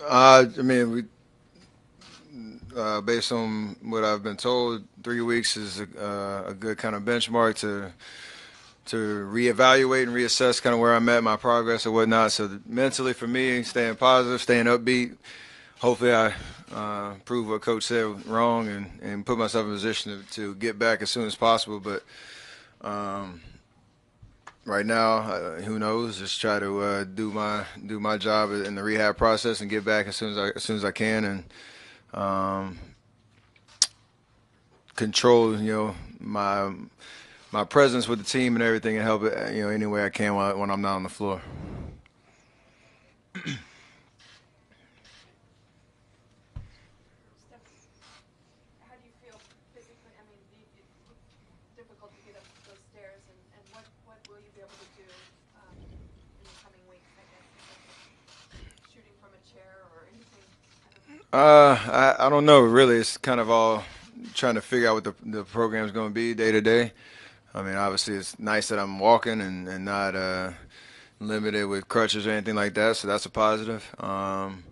I mean, based on what I've been told, 3 weeks is a good kind of benchmark to reevaluate and reassess kind of where I'm at, my progress or whatnot. So mentally, for me, staying positive, staying upbeat. Hopefully, I prove what Coach said wrong and put myself in a position to get back as soon as possible. But um, right now, who knows? Just try to do my job in the rehab process and get back as soon as I can and control my presence with the team and everything and help it any way I can when I'm not on the floor. Steph, how do you feel physically? I mean, it's difficult to get up those stairs, and what will you be able to do in the coming weeks, I guess, in terms of shooting from a chair or anything? I don't know. I don't know really. It's kind of all trying to figure out what the program's going to be day to day. I mean, obviously, it's nice that I'm walking and not limited with crutches or anything like that, so that's a positive. And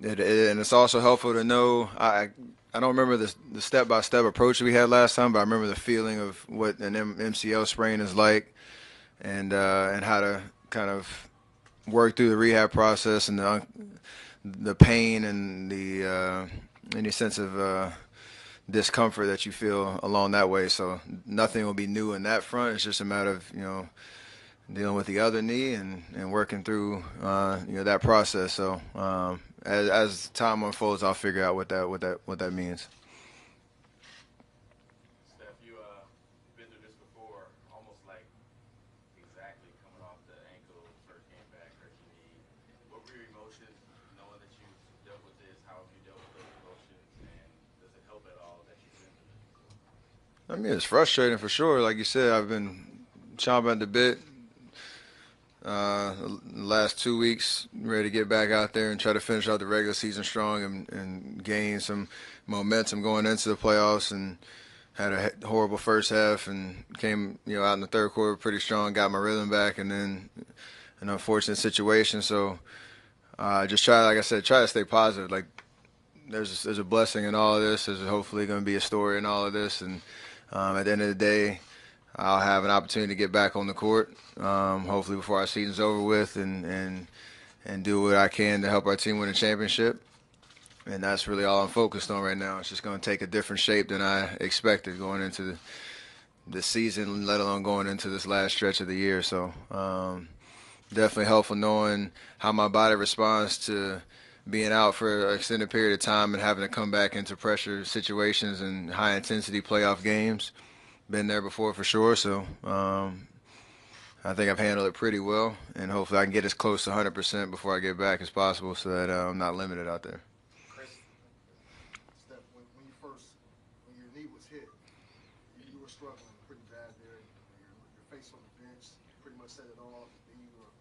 it's also helpful to know. I don't remember the step by step approach we had last time, but I remember the feeling of what an MCL sprain is like, and how to kind of work through the rehab process and the pain and the any sense of discomfort that you feel along that way. So nothing will be new in that front. It's just a matter of dealing with the other knee and working through that process. So as time unfolds, I'll figure out what that means. Steph, you've been through this before, almost like exactly coming off the ankle, first came back, hurt your knee. What were your emotions knowing that you dealt with this? How have you dealt with those emotions? And does it help at all that you've been through this before? I mean, it's frustrating for sure. Like you said, I've been chomping at the bit the last 2 weeks, ready to get back out there and try to finish out the regular season strong and gain some momentum going into the playoffs. And had a horrible first half and came out in the third quarter pretty strong, got my rhythm back, and then an unfortunate situation. So just try, like I said, try to stay positive. Like there's a blessing in all of this. There's hopefully going to be a story in all of this, and at the end of the day, I'll have an opportunity to get back on the court. Hopefully before our season's over with, and do what I can to help our team win a championship. And that's really all I'm focused on right now. It's just going to take a different shape than I expected going into the season, let alone going into this last stretch of the year. So definitely helpful knowing how my body responds to being out for an extended period of time and having to come back into pressure situations and high intensity playoff games. Been there before for sure, so I think I've handled it pretty well, and hopefully I can get as close to 100% before I get back as possible, so that I'm not limited out there. Chris, Steph, when you first, when your knee was hit, you were struggling pretty bad there. Your face on the bench pretty much said it all. Then you were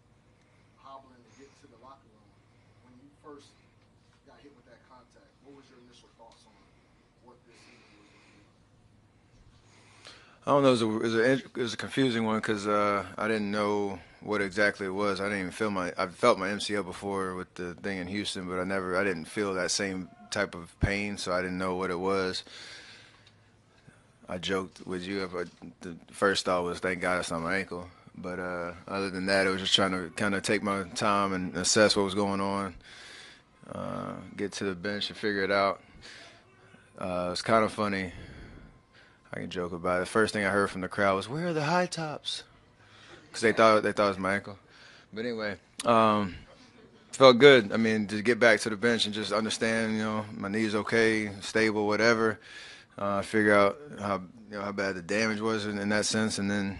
hobbling to get to the locker room. When you first got hit with that contact, what was your initial thoughts on what this season was going to be? I don't know. It was a confusing one because I didn't know what exactly it was. I didn't even feel I felt my MCL before with the thing in Houston, but I didn't feel that same type of pain, so I didn't know what it was. I joked with you, but the first thought was, thank God it's not my ankle. But other than that, it was just trying to kind of take my time and assess what was going on, get to the bench and figure it out. It's kind of funny. I can joke about it. The first thing I heard from the crowd was, "Where are the high tops?" Because they thought it was my ankle. But anyway, felt good. I mean, to get back to the bench and just understand, my knee's okay, stable, whatever. Figure out how bad the damage was in that sense, and then,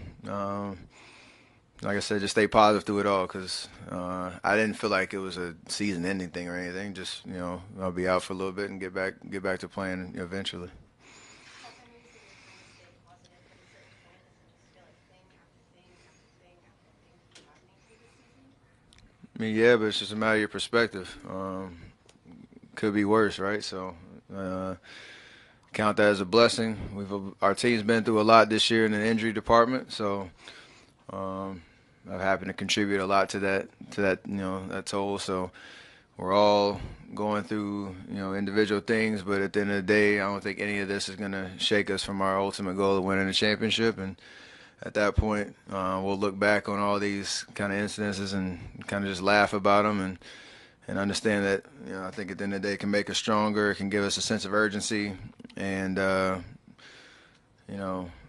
like I said, just stay positive through it all because I didn't feel like it was a season-ending thing or anything. Just I'll be out for a little bit and get back to playing eventually. I know you said you're trying to stay positive, but is there a point that you just feel like thing after thing after thing after thing keep happening through this season? I mean, yeah, but it's just a matter of your perspective. Could be worse, right? So uh, count that as a blessing. Our team's been through a lot this year in the injury department, so um, I've happened to contribute a lot to that that toll. So we're all going through, individual things, but at the end of the day, I don't think any of this is going to shake us from our ultimate goal of winning the championship. And at that point, we'll look back on all these kind of incidences and kind of just laugh about them and understand that, I think at the end of the day, it can make us stronger. It can give us a sense of urgency and,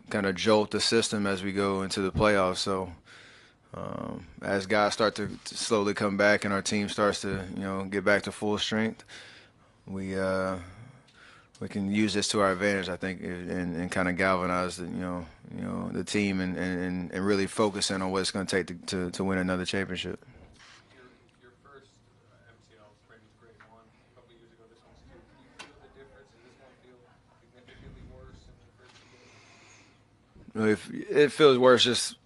kind of jolt the system as we go into the playoffs. So as guys start to slowly come back and our team starts to, get back to full strength, we we can use this to our advantage, I think, and kind of galvanize the team and really focus in on what it's going to take to win another championship. Your first MCL sprain was grade 1 a couple of years ago. This one's 2. Do you feel the difference? Does this one feel significantly worse than the first 2 If it feels worse, just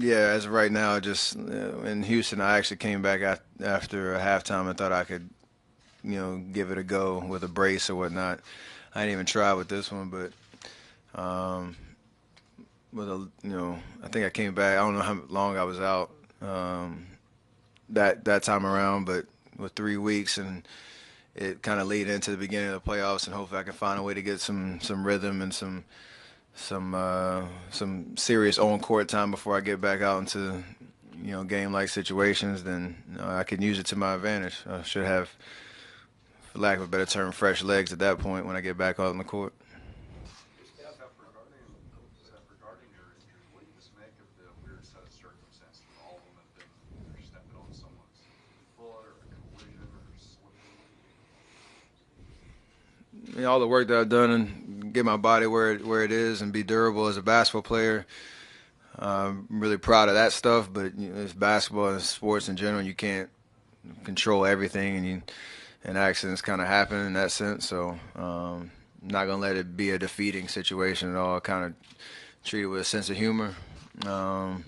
as of right now, just in Houston, I actually came back after a halftime and thought I could, give it a go with a brace or whatnot. I didn't even try with this one, but I think I came back. I don't know how long I was out that time around, but with 3 weeks and it kind of lead into the beginning of the playoffs, and hopefully I can find a way to get some rhythm and some serious on court time before I get back out into game like situations. Then I can use it to my advantage. I should have, for lack of a better term, fresh legs at that point when I get back out on the court. Steph, regarding your injury, what do you just make of the weird set of circumstances that all of them have been either stepping on someone's foot or a collision or slipping? All the work that I've done and get my body where it is and be durable as a basketball player, I'm really proud of that stuff. But it's basketball and sports in general. You can't control everything, and accidents kind of happen in that sense. So not gonna let it be a defeating situation at all. Kind of treat it with a sense of humor, and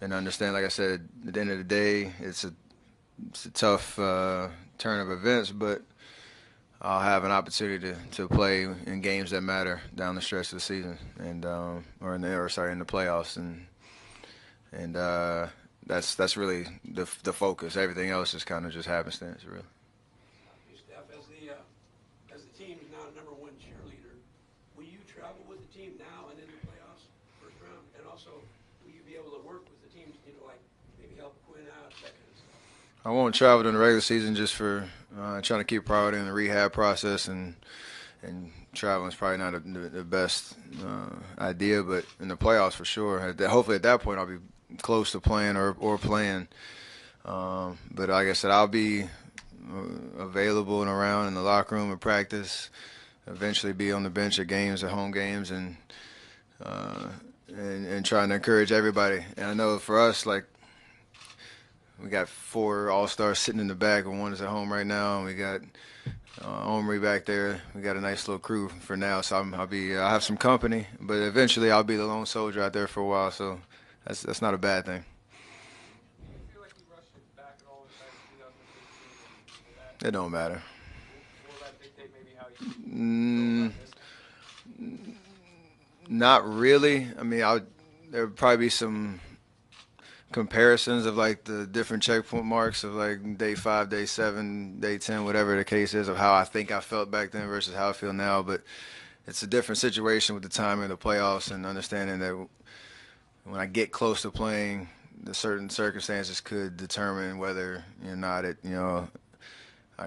understand. Like I said, at the end of the day, it's a tough turn of events, but I'll have an opportunity to play in games that matter down the stretch of the season, and in the playoffs, and that's really the focus. Everything else is kind of just happenstance, really. Steph, as the team's now #1 cheerleader, will you travel with the team now and in the playoffs, first round, and also will you be able to work with the teams, like maybe help Quinn out, that kind of stuff? I won't travel during the regular season just for trying to keep priority in the rehab process, and traveling is probably not the best idea, but in the playoffs for sure. Hopefully at that point I'll be close to playing or playing. But like I said, I'll be available and around in the locker room and practice. Eventually be on the bench at games, at home games, and trying to encourage everybody. And I know for us, like, we got 4 all-stars sitting in the back, and one is at home right now, and we got Omri back there. We got a nice little crew for now, so I'll have some company, but eventually I'll be the lone soldier out there for a while, so that's not a bad thing. Do you feel like you rushed it back at all in 2015? It don't matter. Will that dictate maybe how you feel about this? Not really. I mean, there would probably be some comparisons of like the different checkpoint marks of like day 5, day 7, day 10, whatever the case is, of how I think I felt back then versus how I feel now. But it's a different situation with the timing of the playoffs and understanding that when I get close to playing, the certain circumstances could determine whether or not I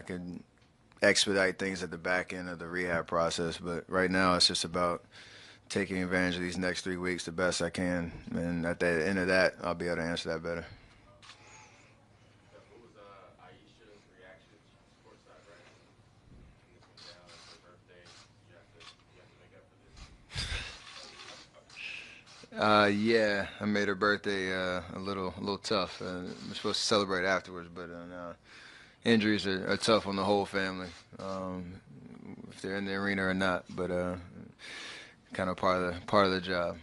could expedite things at the back end of the rehab process. But right now it's just about taking advantage of these next 3 weeks the best I can, and at the end of that, I'll be able to answer that better. What was Aisha's reaction? She's courtside, right? And this went down. It's her birthday. You have to make up for this. Yeah, I made her birthday a little tough. We're supposed to celebrate afterwards, but injuries are tough on the whole family, if they're in the arena or not. But kind of part of the job.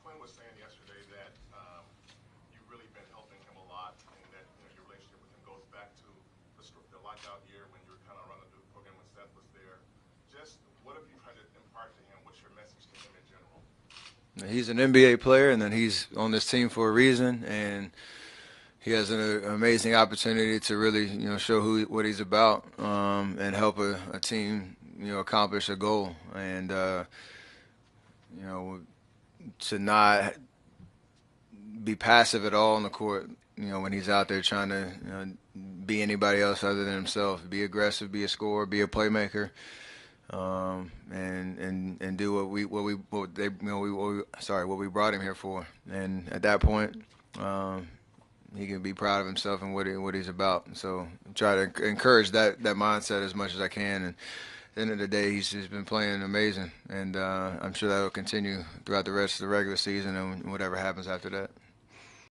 Quinn was saying yesterday that you've really been helping him a lot, and that your relationship with him goes back to the lockout year when you were kind of running the program when Steph was there. Just what have you tried to impart to him? What's your message to him in general? He's an NBA player, and then he's on this team for a reason, and he has an amazing opportunity to really, show what he's about, and help a team, accomplish a goal, and you know, to not be passive at all on the court. When he's out there trying to, be anybody else other than himself, be aggressive, be a scorer, be a playmaker, and do what we brought him here for. And at that point, he can be proud of himself and what he's about. So try to encourage that mindset as much as I can. And at the end of the day, he's been playing amazing, and I'm sure that will continue throughout the rest of the regular season and whatever happens after that.